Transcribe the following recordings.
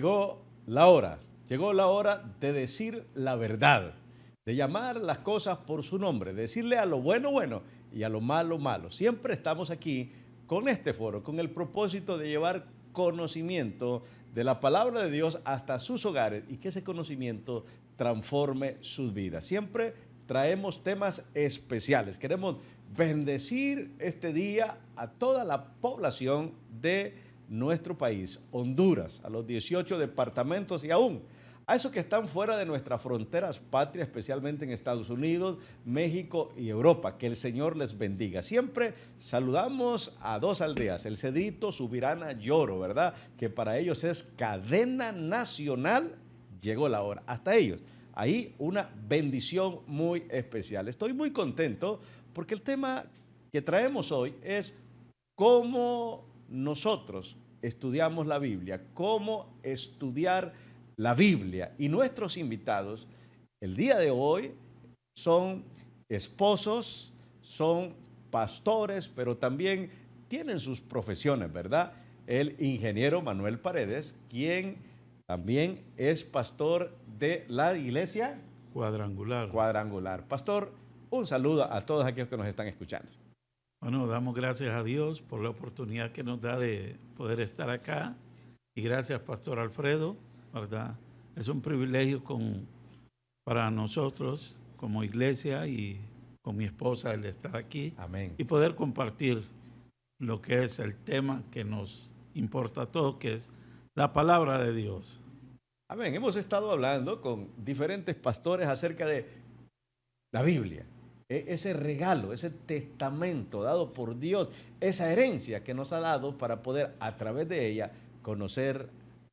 llegó la hora de decir la verdad, de llamar las cosas por su nombre, de decirle a lo bueno, bueno y a lo malo, malo. Siempre estamos aquí con este foro, con el propósito de llevar conocimiento de la palabra de Dios hasta sus hogares y que ese conocimiento transforme sus vidas. Siempre traemos temas especiales. Queremos bendecir este día a toda la población de nuestro país, Honduras, a los 18 departamentos y aún a esos que están fuera de nuestras fronteras patrias, especialmente en Estados Unidos, México y Europa. Que el Señor les bendiga. Siempre saludamos a dos aldeas, El Cedrito, Subirana, Lloro, ¿verdad? Que para ellos es cadena nacional. Llegó la hora. Hasta ellos. Ahí una bendición muy especial. Estoy muy contento porque el tema que traemos hoy es cómo nosotros estudiamos la Biblia, cómo estudiar la Biblia. Y nuestros invitados el día de hoy son esposos, son pastores, pero también tienen sus profesiones, ¿verdad? El ingeniero Manuel Paredes, quien también es pastor de la iglesia Cuadrangular. Pastor, un saludo a todos aquellos que nos están escuchando. Bueno, damos gracias a Dios por la oportunidad que nos da de poder estar acá. Y gracias, Pastor Alfredo, ¿verdad? Es un privilegio para nosotros como iglesia y con mi esposa el estar aquí. Amén. Y poder compartir lo que es el tema que nos importa a todos, que es la palabra de Dios. Amén. Hemos estado hablando con diferentes pastores acerca de la Biblia, ese regalo, ese testamento dado por Dios, esa herencia que nos ha dado para poder a través de ella conocer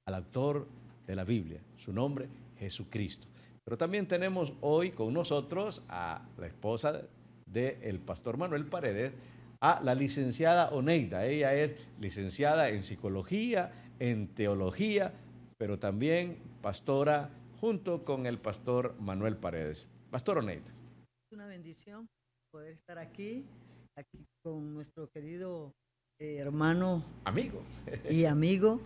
al autor de la Biblia, su nombre, Jesucristo. Pero también tenemos hoy con nosotros a la esposa del pastor Manuel Paredes, a la licenciada Oneida. Ella es licenciada en psicología, en teología, pero también pastora junto con el pastor Manuel Paredes. Pastor Oneida. Es una bendición poder estar aquí con nuestro querido hermano, amigo y amigo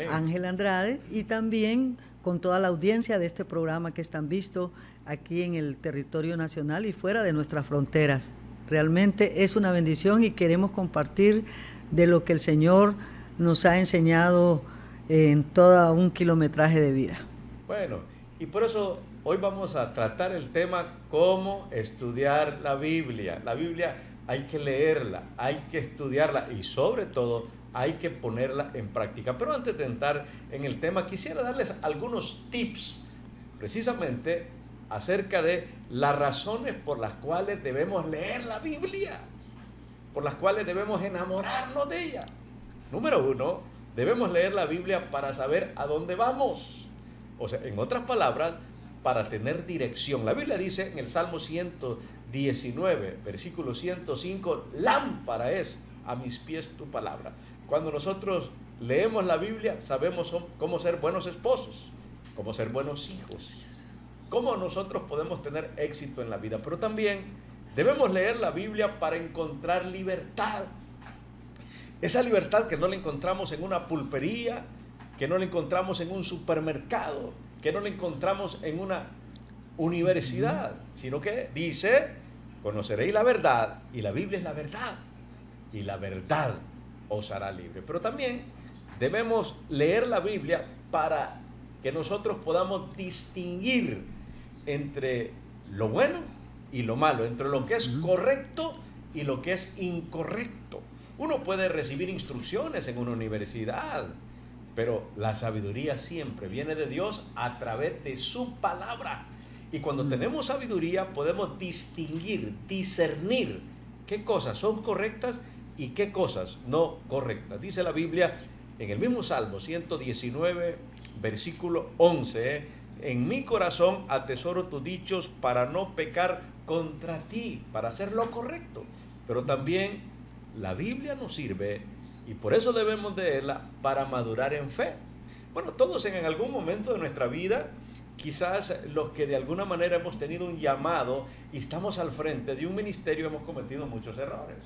Ángel Andrade, y también con toda la audiencia de este programa que están visto aquí en el territorio nacional y fuera de nuestras fronteras. Realmente es una bendición y queremos compartir de lo que el Señor nos ha enseñado en todo un kilometraje de vida. Bueno, y por eso hoy vamos a tratar el tema cómo estudiar la Biblia. La Biblia hay que leerla, hay que estudiarla y sobre todo hay que ponerla en práctica. Pero antes de entrar en el tema, quisiera darles algunos tips precisamente acerca de las razones por las cuales debemos leer la Biblia, por las cuales debemos enamorarnos de ella. Número uno, debemos leer la Biblia para saber a dónde vamos. O sea, en otras palabras, para tener dirección. La Biblia dice en el Salmo 119, versículo 105, lámpara es a mis pies tu palabra. Cuando nosotros leemos la Biblia, sabemos cómo ser buenos esposos, cómo ser buenos hijos, cómo nosotros podemos tener éxito en la vida. Pero también debemos leer la Biblia para encontrar libertad. Esa libertad que no la encontramos en una pulpería, que no la encontramos en un supermercado, que no la encontramos en una universidad, sino que dice, conoceréis la verdad, y la Biblia es la verdad, y la verdad os hará libre. Pero también debemos leer la Biblia para que nosotros podamos distinguir entre lo bueno y lo malo, entre lo que es correcto y lo que es incorrecto. Uno puede recibir instrucciones en una universidad, pero la sabiduría siempre viene de Dios a través de su palabra. Y cuando tenemos sabiduría podemos distinguir, discernir qué cosas son correctas y qué cosas no correctas. Dice la Biblia en el mismo Salmo 119, versículo 11, en mi corazón atesoro tus dichos para no pecar contra ti, para hacer lo correcto. Pero también la Biblia nos sirve, y por eso debemos de leerla, para madurar en fe. Bueno, todos en algún momento de nuestra vida, quizás los que de alguna manera hemos tenido un llamado y estamos al frente de un ministerio, hemos cometido muchos errores.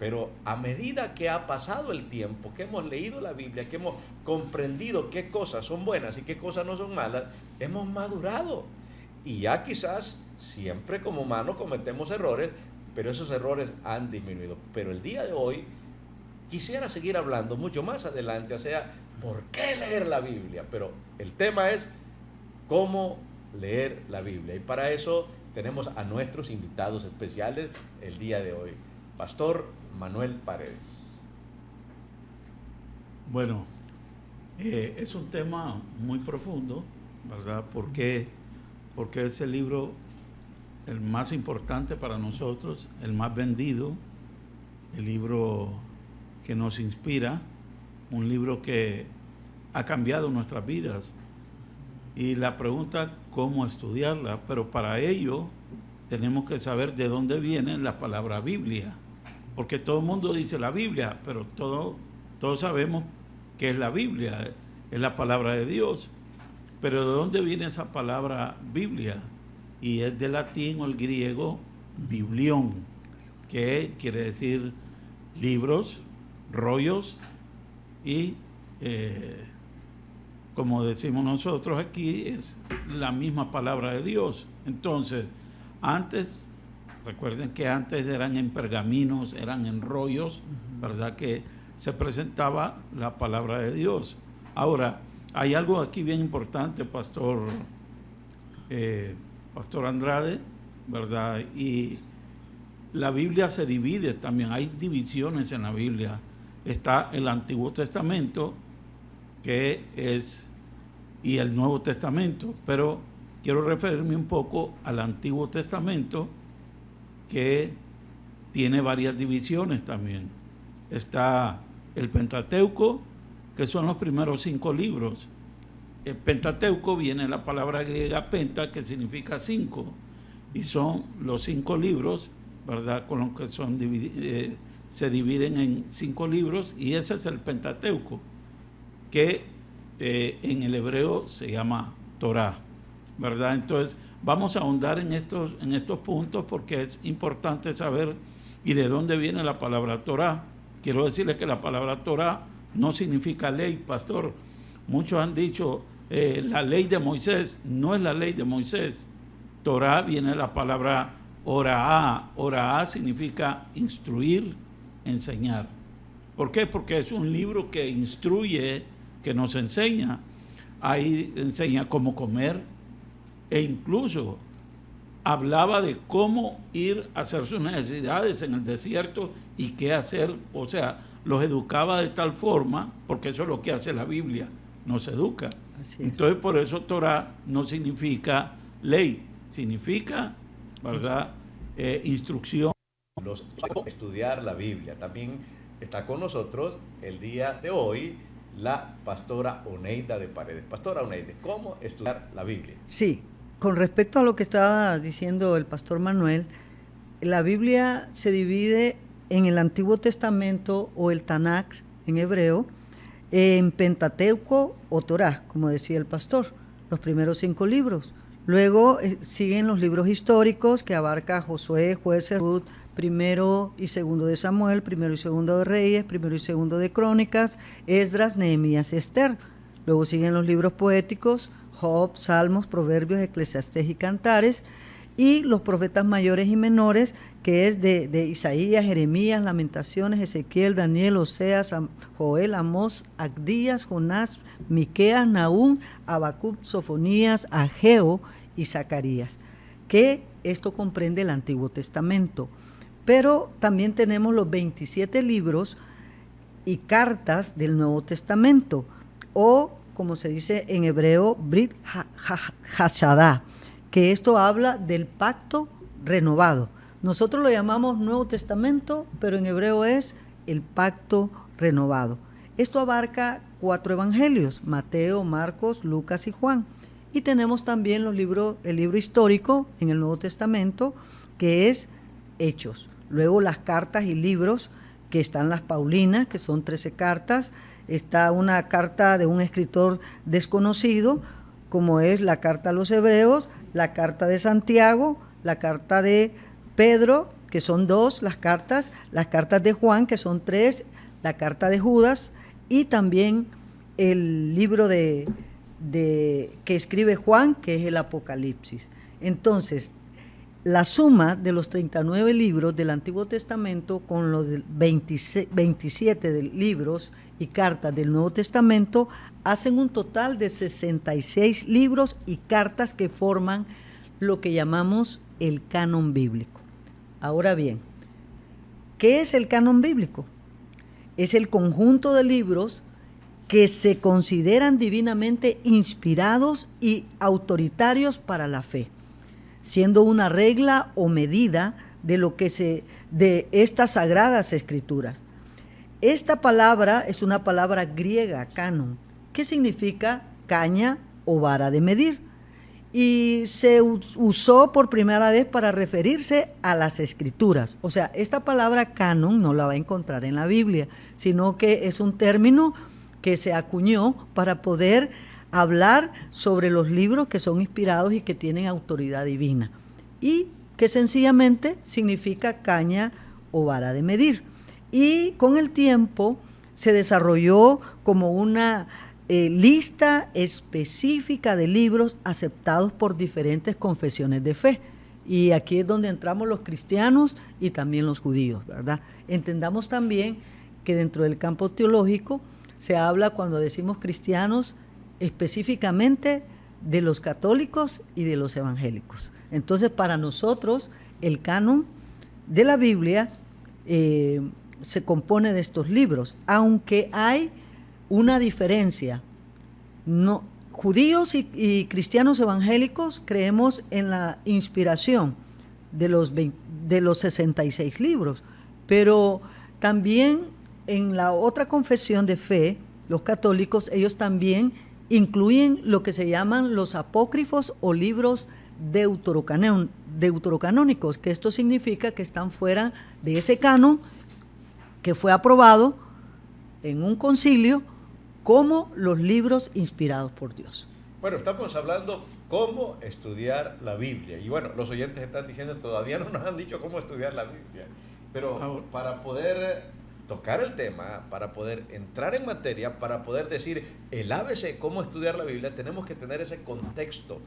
Pero a medida que ha pasado el tiempo, que hemos leído la Biblia, que hemos comprendido qué cosas son buenas y qué cosas no son malas, hemos madurado. Y ya quizás siempre como humanos cometemos errores, pero esos errores han disminuido. Pero el día de hoy quisiera seguir hablando mucho más adelante, o sea, ¿por qué leer la Biblia? Pero el tema es cómo leer la Biblia. Y para eso tenemos a nuestros invitados especiales el día de hoy. Pastor Manuel Paredes. Bueno, es un tema muy profundo, ¿verdad? Porque es el libro el más importante para nosotros, el más vendido, el libro que nos inspira, un libro que ha cambiado nuestras vidas. Y la pregunta, ¿cómo estudiarla? Pero para ello tenemos que saber de dónde viene la palabra Biblia. Porque todo el mundo dice la Biblia, pero todos sabemos que es la Biblia, es la palabra de Dios. Pero ¿de dónde viene esa palabra Biblia? Y es del latín o el griego biblión, que quiere decir libros, rollos y, como decimos nosotros aquí, es la misma palabra de Dios. Entonces, recuerden que antes eran en pergaminos, eran en rollos, ¿verdad? Que se presentaba la palabra de Dios. Ahora, hay algo aquí bien importante, Pastor Andrade, ¿verdad? Y la Biblia se divide también, hay divisiones en la Biblia. Está el Antiguo Testamento, y el Nuevo Testamento, pero quiero referirme un poco al Antiguo Testamento, que tiene varias divisiones también. Está el Pentateuco, que son los primeros 5 libros. El Pentateuco viene de la palabra griega penta, que significa 5, y son los 5 libros, ¿verdad? Con los que se dividen en 5 libros, y ese es el Pentateuco, que en el hebreo se llama Torá, ¿verdad? Entonces, vamos a ahondar en estos puntos porque es importante saber y de dónde viene la palabra Torá. Quiero decirles que la palabra Torá no significa ley, pastor. Muchos han dicho, la ley de Moisés. No es la ley de Moisés. Torá viene de la palabra oraá. Oraá significa instruir, enseñar. ¿Por qué? Porque es un libro que instruye, que nos enseña. Ahí enseña cómo comer, e incluso hablaba de cómo ir a hacer sus necesidades en el desierto y qué hacer. O sea, los educaba de tal forma, porque eso es lo que hace la Biblia, nos educa. Entonces, por eso Torah no significa ley, significa, ¿verdad?, instrucción. Estudiar la Biblia. También está con nosotros el día de hoy la pastora Oneida de Paredes. Pastora Oneida, ¿cómo estudiar la Biblia? Sí, con respecto a lo que estaba diciendo el pastor Manuel, la Biblia se divide en el Antiguo Testamento o el Tanakh en hebreo, en Pentateuco o Torá, como decía el pastor, los primeros 5 libros. Luego siguen los libros históricos que abarca Josué, Jueces, Ruth, primero y segundo de Samuel, primero y segundo de Reyes, primero y segundo de Crónicas, Esdras, Nehemías, Esther. Luego siguen los libros poéticos, Job, Salmos, Proverbios, Eclesiastés y Cantares, y los profetas mayores y menores, que es de Isaías, Jeremías, Lamentaciones, Ezequiel, Daniel, Oseas, Joel, Amós, Abdías, Jonás, Miqueas, Nahum, Habacuc, Sofonías, Ageo y Zacarías, que esto comprende el Antiguo Testamento. Pero también tenemos los 27 libros y cartas del Nuevo Testamento, o como se dice en hebreo, Brit Hashadá, que esto habla del pacto renovado. Nosotros lo llamamos Nuevo Testamento, pero en hebreo es el pacto renovado. Esto abarca 4 evangelios, Mateo, Marcos, Lucas y Juan. Y tenemos también el libro histórico en el Nuevo Testamento, que es Hechos. Luego las cartas y libros, que están las Paulinas, que son 13 cartas. Está una carta de un escritor desconocido, como es la carta a los Hebreos, la carta de Santiago, la carta de Pedro, que son 2 las cartas de Juan, que son 3, la carta de Judas, y también el libro que escribe Juan, que es el Apocalipsis. Entonces, la suma de los 39 libros del Antiguo Testamento con los 27 libros y cartas del Nuevo Testamento hacen un total de 66 libros y cartas que forman lo que llamamos el canon bíblico. Ahora bien, ¿qué es el canon bíblico? Es el conjunto de libros que se consideran divinamente inspirados y autoritarios para la fe, siendo una regla o medida de estas sagradas escrituras. Esta palabra es una palabra griega, canon, que significa caña o vara de medir, y se usó por primera vez para referirse a las escrituras. O sea, esta palabra canon no la va a encontrar en la Biblia, sino que es un término que se acuñó para poder hablar sobre los libros que son inspirados y que tienen autoridad divina, y que sencillamente significa caña o vara de medir. Y con el tiempo se desarrolló como una lista específica de libros aceptados por diferentes confesiones de fe. Y aquí es donde entramos los cristianos y también los judíos, ¿verdad? Entendamos también que dentro del campo teológico se habla, cuando decimos cristianos, específicamente de los católicos y de los evangélicos. Entonces, para nosotros, el canon de la Biblia se compone de estos libros, aunque hay una diferencia. No, judíos y cristianos evangélicos creemos en la inspiración de los 66 libros, pero también en la otra confesión de fe, los católicos, ellos también incluyen lo que se llaman los apócrifos o libros deuterocanónicos, que esto significa que están fuera de ese canon que fue aprobado en un concilio como los libros inspirados por Dios. Bueno, estamos hablando cómo estudiar la Biblia. Y bueno, los oyentes están diciendo, todavía no nos han dicho cómo estudiar la Biblia. Pero para poder tocar el tema, para poder entrar en materia, para poder decir el ABC, cómo estudiar la Biblia, tenemos que tener ese contexto,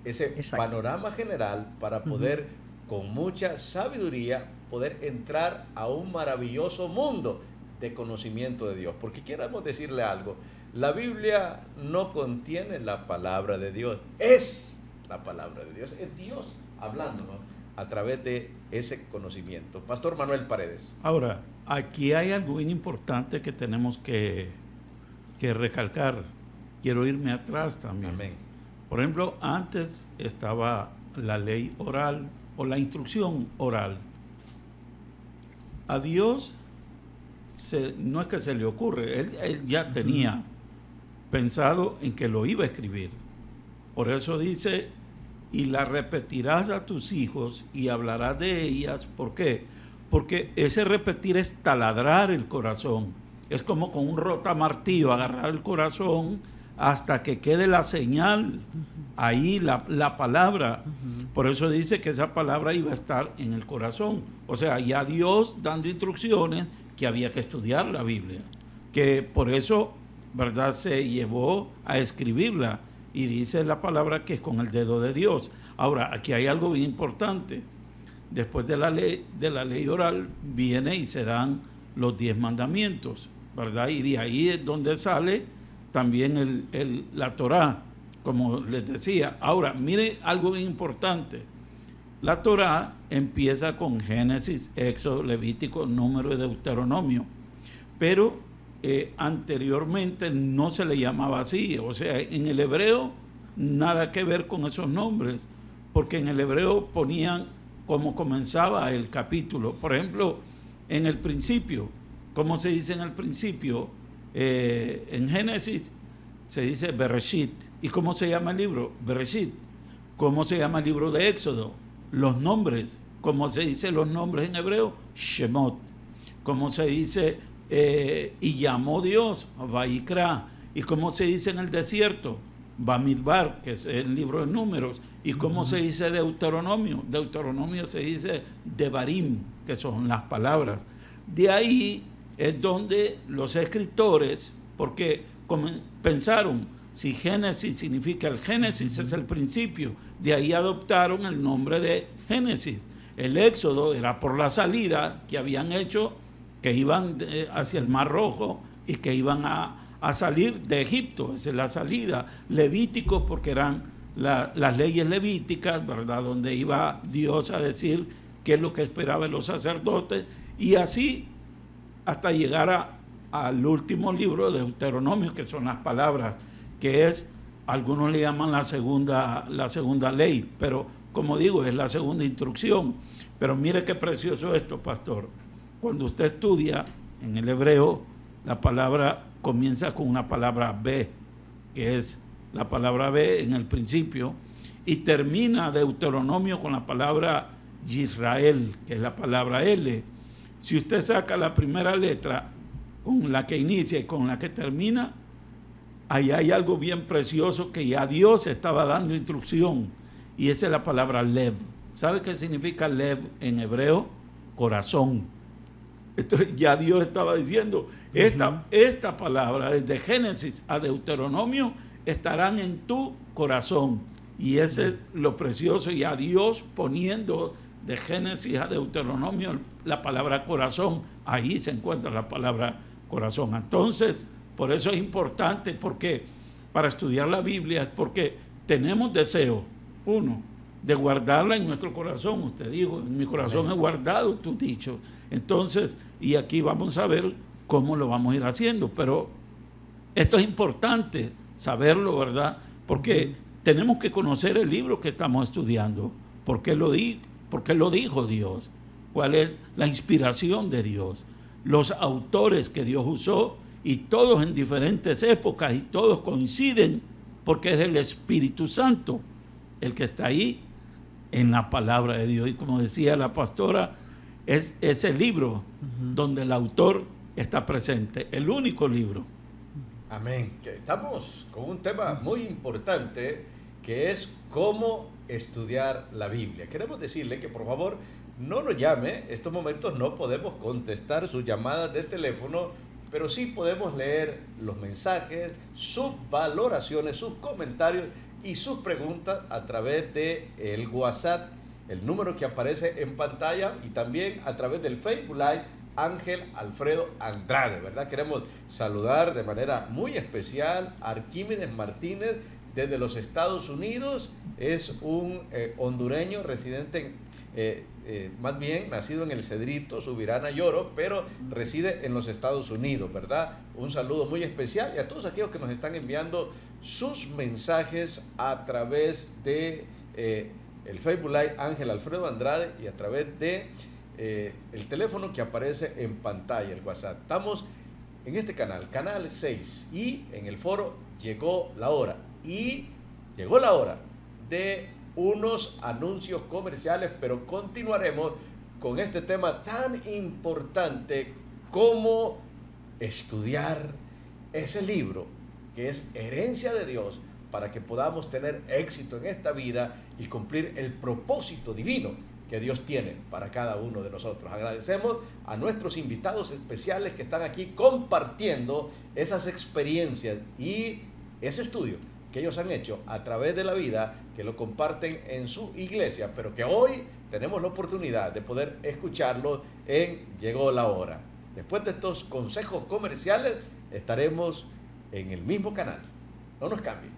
ese panorama general para poder, con mucha sabiduría, poder entrar a un maravilloso mundo de conocimiento de Dios. Porque queramos decirle algo, la Biblia no contiene la palabra de Dios, es la palabra de Dios, es Dios hablándonos a través de ese conocimiento. Pastor Manuel Paredes. Ahora, aquí hay algo bien importante que tenemos que recalcar. Quiero irme atrás también. Amén. Por ejemplo, antes estaba la ley oral o la instrucción oral. A Dios no es que se le ocurre, él ya tenía pensado en que lo iba a escribir. Por eso dice, y la repetirás a tus hijos y hablarás de ellas. ¿Por qué? Porque ese repetir es taladrar el corazón. Es como con un rotamartillo, agarrar el corazón hasta que quede la señal, ahí la palabra. Por eso dice que esa palabra iba a estar en el corazón. O sea, ya Dios dando instrucciones que había que estudiar la Biblia, que por eso, ¿verdad?, se llevó a escribirla, y dice la palabra que es con el dedo de Dios. Ahora, aquí hay algo bien importante. Después de la ley oral viene y se dan los 10 mandamientos, ¿verdad? Y de ahí es donde sale también la Torá, como les decía. Ahora, mire algo bien importante. La Torá empieza con Génesis, Éxodo, Levítico, Número y Deuteronomio, pero anteriormente no se le llamaba así. O sea, en el hebreo nada que ver con esos nombres, porque en el hebreo ponían cómo comenzaba el capítulo. Por ejemplo, en el principio, ¿cómo se dice en el principio? En Génesis se dice Bereshit. ¿Y cómo se llama el libro? Bereshit. ¿Cómo se llama el libro de Éxodo? Los nombres. ¿Cómo se dice los nombres en hebreo? Shemot. ¿Cómo se dice y llamó Dios? Vaikra. ¿Y cómo se dice en el desierto? Bamidbar, que es el libro de Números. ¿Y cómo se dice Deuteronomio? Deuteronomio se dice Devarim, que son las palabras. De ahí es donde los escritores, porque pensaron, si Génesis significa el Génesis, es el principio, de ahí adoptaron el nombre de Génesis. El Éxodo era por la salida que habían hecho, que iban hacia el Mar Rojo y que iban a salir de Egipto, esa es la salida. Levíticos, porque eran las leyes levíticas, ¿verdad?, donde iba Dios a decir qué es lo que esperaba de los sacerdotes, y así hasta llegar al último libro de Deuteronomio, que son las palabras, que es, algunos le llaman la segunda ley, pero como digo, es la segunda instrucción. Pero mire qué precioso esto, pastor. Cuando usted estudia en el hebreo, la palabra comienza con una palabra B, que es la palabra B en el principio, y termina Deuteronomio con la palabra Yisrael, que es la palabra L. Si usted saca la primera letra con la que inicia y con la que termina, ahí hay algo bien precioso que ya Dios estaba dando instrucción, y esa es la palabra Lev. ¿Sabe qué significa Lev en hebreo? Corazón. Entonces ya Dios estaba diciendo, esta palabra, desde Génesis a Deuteronomio, estarán en tu corazón. Y ese es lo precioso, y a Dios poniendo de Génesis a Deuteronomio la palabra corazón, ahí se encuentra la palabra corazón. Entonces, por eso es importante, porque para estudiar la Biblia es porque tenemos deseo, uno, de guardarla en nuestro corazón. Usted dijo, en mi corazón he guardado tus dichos. Entonces, y aquí vamos a ver cómo lo vamos a ir haciendo, pero esto es importante saberlo, ¿verdad? Porque tenemos que conocer el libro que estamos estudiando. ¿Por qué lo dijo Dios? ¿Cuál es la inspiración de Dios? Los autores que Dios usó, y todos en diferentes épocas, y todos coinciden, porque es el Espíritu Santo el que está ahí en la palabra de Dios. Y como decía la pastora, es ese libro donde el autor está presente, el único libro. Amén. Estamos con un tema muy importante, que es cómo estudiar la Biblia. Queremos decirle que por favor no nos llame. En estos momentos no podemos contestar sus llamadas de teléfono, pero sí podemos leer los mensajes, sus valoraciones, sus comentarios y sus preguntas a través de el WhatsApp, el número que aparece en pantalla, y también a través del Facebook Live Ángel Alfredo Andrade, ¿verdad? Queremos saludar de manera muy especial a Arquímedes Martínez desde los Estados Unidos. Es un hondureño residente más bien nacido en el Cedrito, Subirana, Lloro, pero reside en los Estados Unidos, ¿verdad? Un saludo muy especial, y a todos aquellos que nos están enviando sus mensajes a través de el Facebook Live Ángel Alfredo Andrade, y a través de el teléfono que aparece en pantalla, el WhatsApp. Estamos en este canal, canal 6, y en el foro Llegó la Hora, y llegó la hora de unos anuncios comerciales, pero continuaremos con este tema tan importante como estudiar ese libro que es herencia de Dios, para que podamos tener éxito en esta vida y cumplir el propósito divino que Dios tiene para cada uno de nosotros. Agradecemos a nuestros invitados especiales que están aquí compartiendo esas experiencias y ese estudio que ellos han hecho a través de la vida, que lo comparten en su iglesia, pero que hoy tenemos la oportunidad de poder escucharlo en Llegó la Hora. Después de estos consejos comerciales, estaremos en el mismo canal. No nos cambien.